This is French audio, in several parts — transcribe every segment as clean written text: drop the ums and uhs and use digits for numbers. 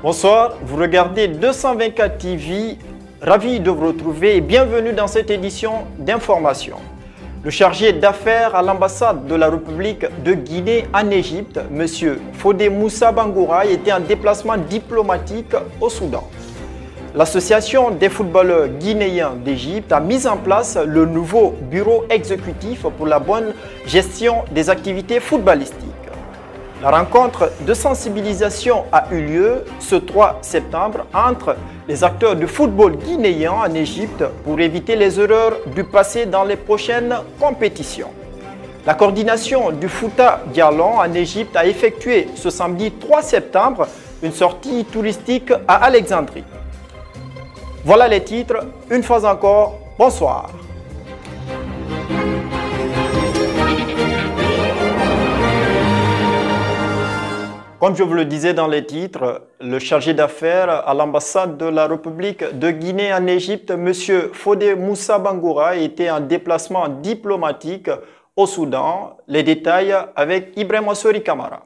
Bonsoir, vous regardez 224 TV, ravi de vous retrouver et bienvenue dans cette édition d'information. Le chargé d'affaires à l'ambassade de la République de Guinée en Égypte, M. Fodé Moussa Bangoura, était en déplacement diplomatique au Soudan. L'Association des footballeurs guinéens d'Égypte a mis en place le nouveau bureau exécutif pour la bonne gestion des activités footballistiques. La rencontre de sensibilisation a eu lieu ce 3 septembre entre les acteurs du football guinéen en Égypte pour éviter les erreurs du passé dans les prochaines compétitions. La coordination du Fouta Djallon en Égypte a effectué ce samedi 3 septembre une sortie touristique à Alexandrie. Voilà les titres. Une fois encore, bonsoir. Comme je vous le disais dans les titres, le chargé d'affaires à l'ambassade de la République de Guinée en Égypte, M. Fodé Moussa Bangoura, était en déplacement diplomatique au Soudan. Les détails avec Ibrahim Assori Kamara.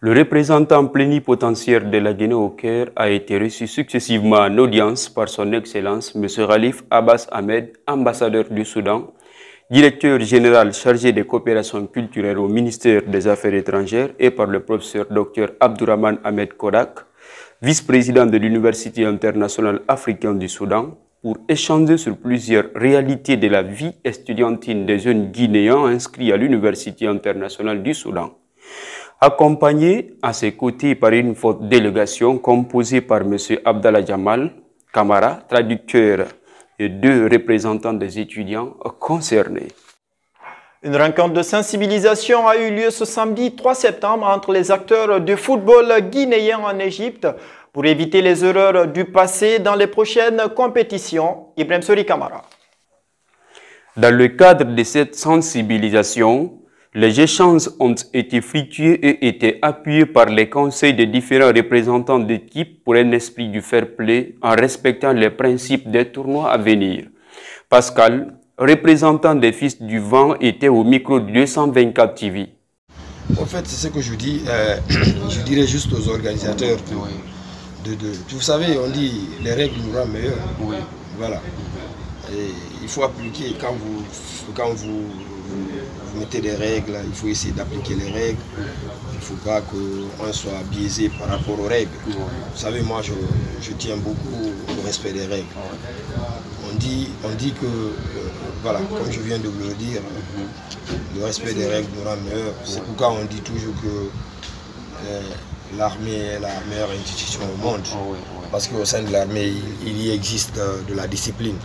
Le représentant plénipotentiaire de la Guinée au Caire a été reçu successivement en audience par son Excellence M. Khalif Abbas Ahmed, ambassadeur du Soudan, directeur général chargé des coopérations culturelles au ministère des Affaires étrangères, et par le professeur Dr Abdourahmane Ahmed Kodak, vice-président de l'Université internationale africaine du Soudan, pour échanger sur plusieurs réalités de la vie estudiantine des jeunes Guinéens inscrits à l'Université internationale du Soudan. Accompagné à ses côtés par une forte délégation composée par M. Abdallah Jamal Kamara, traducteur, et 2 représentants des étudiants concernés. Une rencontre de sensibilisation a eu lieu ce samedi 3 septembre entre les acteurs du football guinéen en Égypte pour éviter les erreurs du passé dans les prochaines compétitions. Ibrahim Sori Kamara. Dans le cadre de cette sensibilisation, les échanges ont été fructueux et étaient appuyés par les conseils des différents représentants d'équipe pour un esprit du fair play en respectant les principes des tournois à venir. Pascal, représentant des Fils du Vent, était au micro de 224 TV. En fait, c'est ce que je dis, je dirais juste aux organisateurs. Vous savez, on dit les règles nous rendent meilleurs. Oui. Voilà. Et il faut appliquer quand vous mettez des règles, il faut essayer d'appliquer les règles. Il ne faut pas qu'on soit biaisé par rapport aux règles. Vous savez, moi, je tiens beaucoup au respect des règles. On dit que, voilà, comme je viens de vous le dire, le respect des règles nous rend meilleurs. C'est pourquoi on dit toujours que l'armée est la meilleure institution au monde. Parce qu'au sein de l'armée, il y existe de la discipline.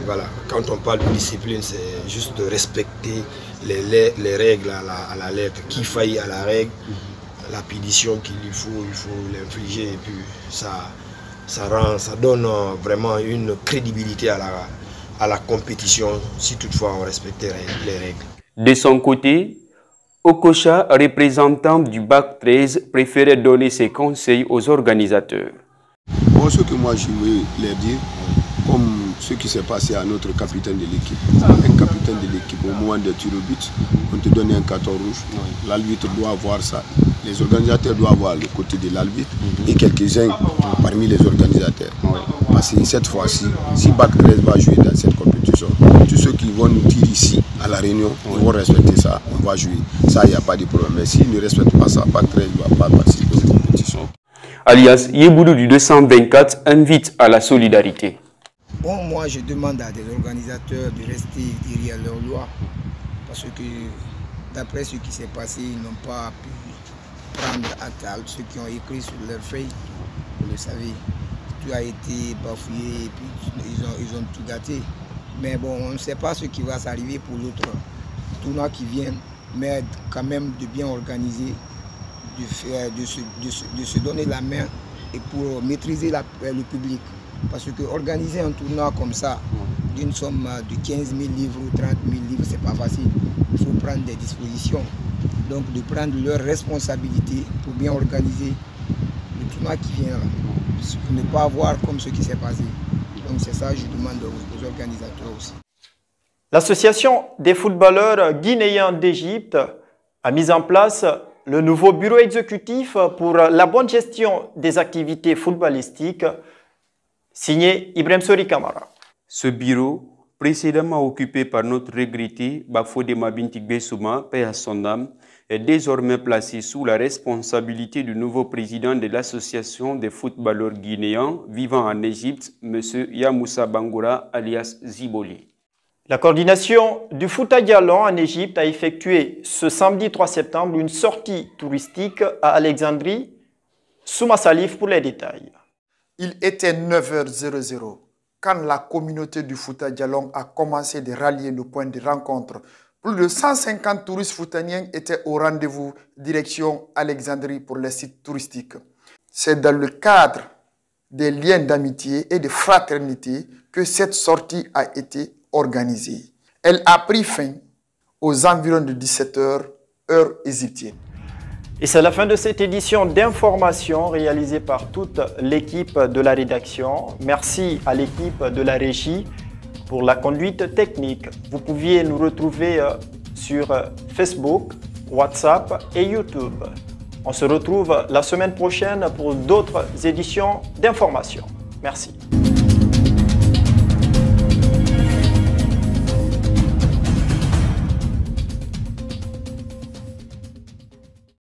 Voilà. Quand on parle de discipline, c'est juste de respecter les règles à la lettre. Qui faillit à la règle, la punition il faut l'infliger. Et puis ça donne vraiment une crédibilité à la compétition si toutefois on respecte les règles. De son côté, Okocha, représentant du Bac 13, préférait donner ses conseils aux organisateurs. Bon, ce que moi je veux leur dire, comme ce qui s'est passé à notre capitaine de l'équipe. Un capitaine de l'équipe, au moment des tirs au but, on te donne un carton rouge. L'arbitre doit voir ça. Les organisateurs doivent voir le côté de l'arbitre et quelques-uns parmi les organisateurs. Parce que cette fois-ci, si Bac 13 va jouer dans cette compétition, tous ceux qui vont nous dire ici à la Réunion, ils vont respecter ça, on va jouer. Ça, il n'y a pas de problème. Mais s'ils ne respectent pas ça, Bac 13 ne va pas participer aux compétitions. Alias Yeboudou du 224 invite à la solidarité. Bon, moi je demande à des organisateurs de rester derrière leurs lois parce que d'après ce qui s'est passé, ils n'ont pas pu prendre à table ceux qui ont écrit sur leurs feuilles. Vous le savez, tout a été bafouillé et puis ils ont tout gâté. Mais bon, on ne sait pas ce qui va s'arriver pour l'autre tournoi qui vient, mais quand même de bien organiser, de se donner la main et pour maîtriser le public. Parce que organiser un tournoi comme ça, d'une somme de 15 000 livres ou 30 000 livres, c'est pas facile. Il faut prendre des dispositions. Donc de prendre leurs responsabilités pour bien organiser le tournoi qui vient là. Pour ne pas avoir comme ce qui s'est passé. Donc c'est ça que je demande aux organisateurs aussi. L'Association des footballeurs guinéens d'Égypte a mis en place le nouveau bureau exécutif pour la bonne gestion des activités footballistiques, signé Ibrahim Sori Kamara. Ce bureau, précédemment occupé par notre regretté Bafodema Binti Bessouma, paix à son âme, est désormais placé sous la responsabilité du nouveau président de l'association des footballeurs guinéens vivant en Égypte, M. Yamoussa Bangoura alias Ziboli. La coordination du Fouta Djallon en Égypte a effectué ce samedi 3 septembre une sortie touristique à Alexandrie. Souma Salif pour les détails. Il était 9h00 quand la communauté du Fouta Djallon a commencé de rallier le point de rencontre. Plus de 150 touristes foutaniens étaient au rendez-vous direction Alexandrie pour les sites touristiques. C'est dans le cadre des liens d'amitié et de fraternité que cette sortie a été organisée. Elle a pris fin aux environs de 17h, heure égyptienne. Et c'est la fin de cette édition d'information réalisée par toute l'équipe de la rédaction. Merci à l'équipe de la régie pour la conduite technique. Vous pouviez nous retrouver sur Facebook, WhatsApp et YouTube. On se retrouve la semaine prochaine pour d'autres éditions d'information. Merci.